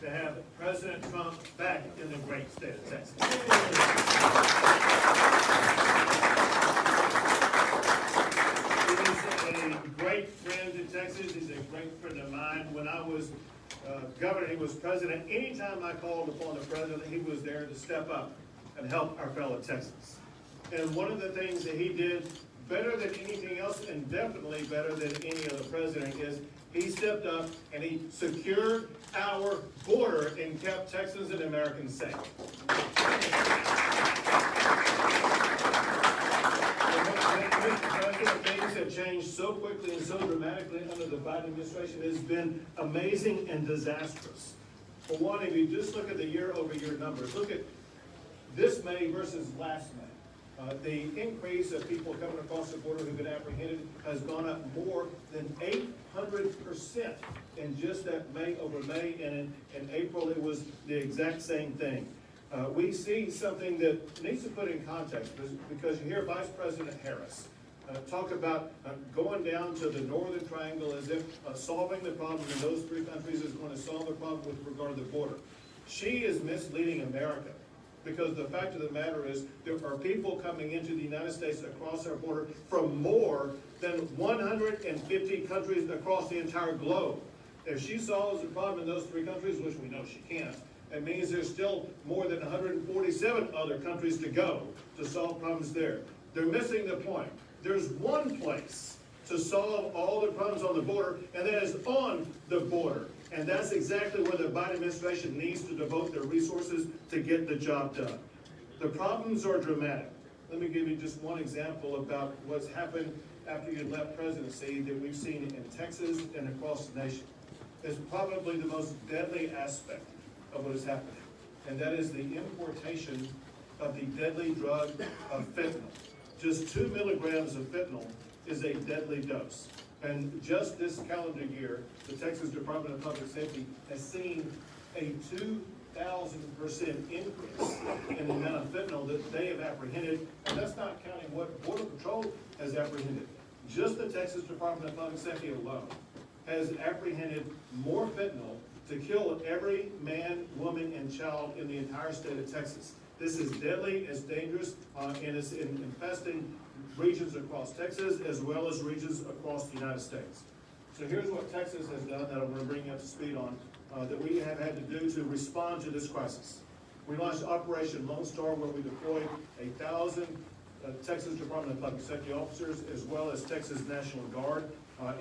to have President Trump back in the great state of Texas. He's a great friend to Texas. He's a great friend of mine. When I was governor, he was president. Anytime I called upon the president, he was there to step up and help our fellow Texans. And one of the things that he did better than anything else, and definitely better than any other president, is he stepped up and he secured our border and kept Texans and Americans safe. Things have changed so quickly and so dramatically under the Biden administration. It has been amazing and disastrous. For one, if you just look at the year-over-year numbers, look at this May versus last May. The increase of people coming across the border who've been apprehended has gone up more than 800% in just that May over May, and in April it was the exact same thing. We see something that needs to put in context, because you hear Vice President Harris talk about going down to the Northern Triangle as if solving the problem in those three countries is going to solve the problem with regard to the border. She is misleading America. Because the fact of the matter is, there are people coming into the United States across our border from more than 150 countries across the entire globe. If she solves the problem in those three countries, which we know she can't, it means there's still more than 147 other countries to go to solve problems there. They're missing the point. There's one place to solve all the problems on the border, and that is on the border. And that's exactly where the Biden administration needs to devote their resources to get the job done. The problems are dramatic. Let me give you just one example about what's happened after you left presidency that we've seen in Texas and across the nation. It's probably the most deadly aspect of what is happening, and that is the importation of the deadly drug of fentanyl. Just 2 milligrams of fentanyl is a deadly dose. And just this calendar year, the Texas Department of Public Safety has seen a 2,000% increase in the amount of fentanyl that they have apprehended, and that's not counting what Border Patrol has apprehended. Just the Texas Department of Public Safety alone has apprehended more fentanyl to kill every man, woman, and child in the entire state of Texas. This is deadly, it's dangerous, and it's infesting regions across Texas as well as regions across the United States. So here's what Texas has done that I'm going to bring you up to speed on, that we have had to do to respond to this crisis. We launched Operation Lone Star, where we deployed 1,000 Texas Department of Public Safety officers as well as Texas National Guard,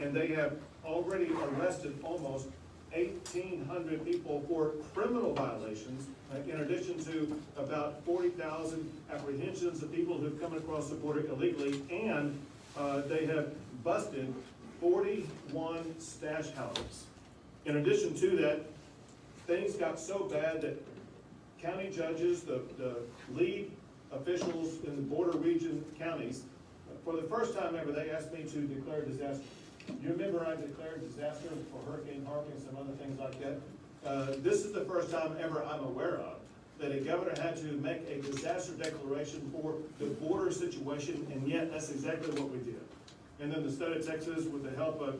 and they have already arrested almost 1,800 people for criminal violations, in addition to about 40,000 apprehensions of people who've come across the border illegally, and they have busted 41 stash houses. In addition to that, things got so bad that county judges, the lead officials in the border region counties, for the first time ever, they asked me to declare disaster. You remember I declared disaster for Hurricane Harvey and some other things like that? This is the first time ever I'm aware of that a governor had to make a disaster declaration for the border situation, and yet that's exactly what we did. And then the state of Texas, with the help of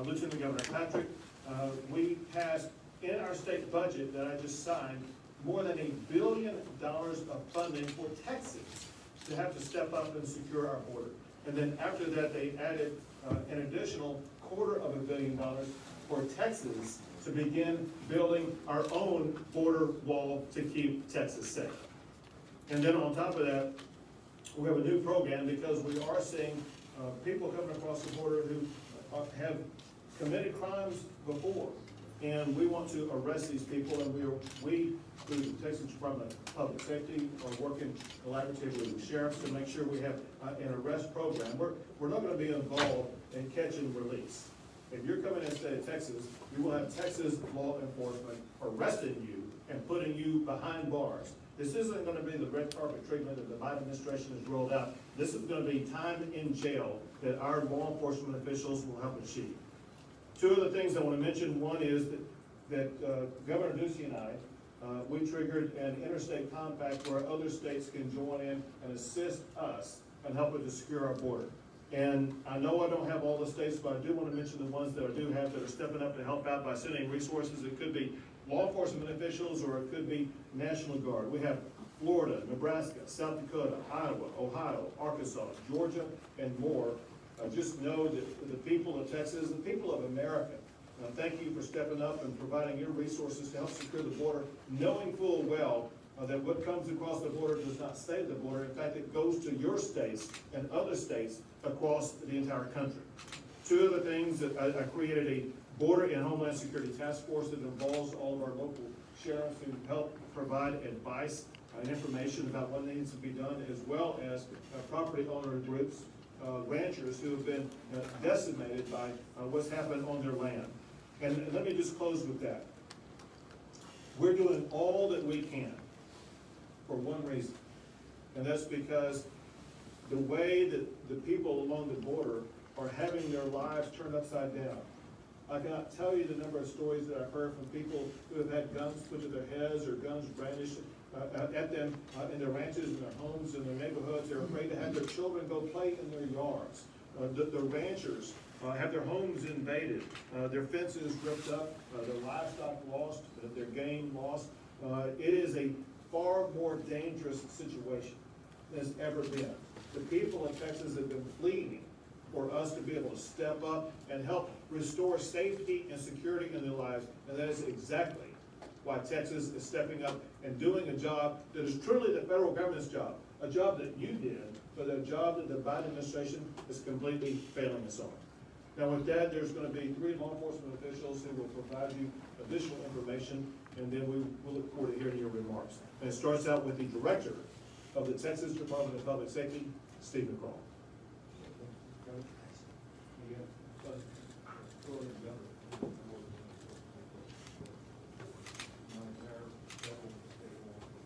Lieutenant Governor Patrick, we passed in our state budget that I just signed more than $1 billion of funding for Texas to have to step up and secure our border. And then after that, they added an additional $250 million for Texas to begin building our own border wall to keep Texas safe. And then on top of that, we have a new program because we are seeing people coming across the border who have committed crimes before. And we want to arrest these people, and we through the Texas Department of Public Safety, are working collaboratively with sheriffs to make sure we have an arrest program. We're not going to be involved in catch and release. If you're coming in the state of Texas, you will have Texas law enforcement arresting you and putting you behind bars. This isn't going to be the red carpet treatment that the Biden administration has rolled out. This is going to be time in jail that our law enforcement officials will help achieve. Two of the things I want to mention, one is that Governor Ducey and I, we triggered an interstate compact where other states can join in and assist us and help us to secure our border. And I know I don't have all the states, but I do want to mention the ones that I do have that are stepping up to help out by sending resources. It could be law enforcement officials, or it could be National Guard. We have Florida, Nebraska, South Dakota, Iowa, Ohio, Arkansas, Georgia, and more. Just know that the people of Texas, the people of America, thank you for stepping up and providing your resources to help secure the border, knowing full well that what comes across the border does not stay at the border. In fact, it goes to your states and other states across the entire country. Two other things that I created a Border and Homeland Security Task Force that involves all of our local sheriffs who help provide advice and information about what needs to be done, as well as property owner groups, ranchers who have been decimated by what's happened on their land. And let me just close with that. We're doing all that we can for one reason, and that's because the way that the people along the border are having their lives turned upside down. I cannot tell you the number of stories that I've heard from people who have had guns put to their heads or guns brandished at them in their ranches, in their homes, in their neighborhoods. They're afraid to have their children go play in their yards. The ranchers have their homes invaded, their fences ripped up, their livestock lost, their game lost. It is a far more dangerous situation than it's ever been. The people of Texas have been pleading for us to be able to step up and help restore safety and security in their lives, and that is exactly why Texas is stepping up and doing a job that is truly the federal government's job, a job that you did, but a job that the Biden administration is completely failing us on. Now with that, there's going to be 3 law enforcement officials who will provide you additional information, and then we will look forward to hearing your remarks. And it starts out with the Director of the Texas Department of Public Safety, Stephen Crawl.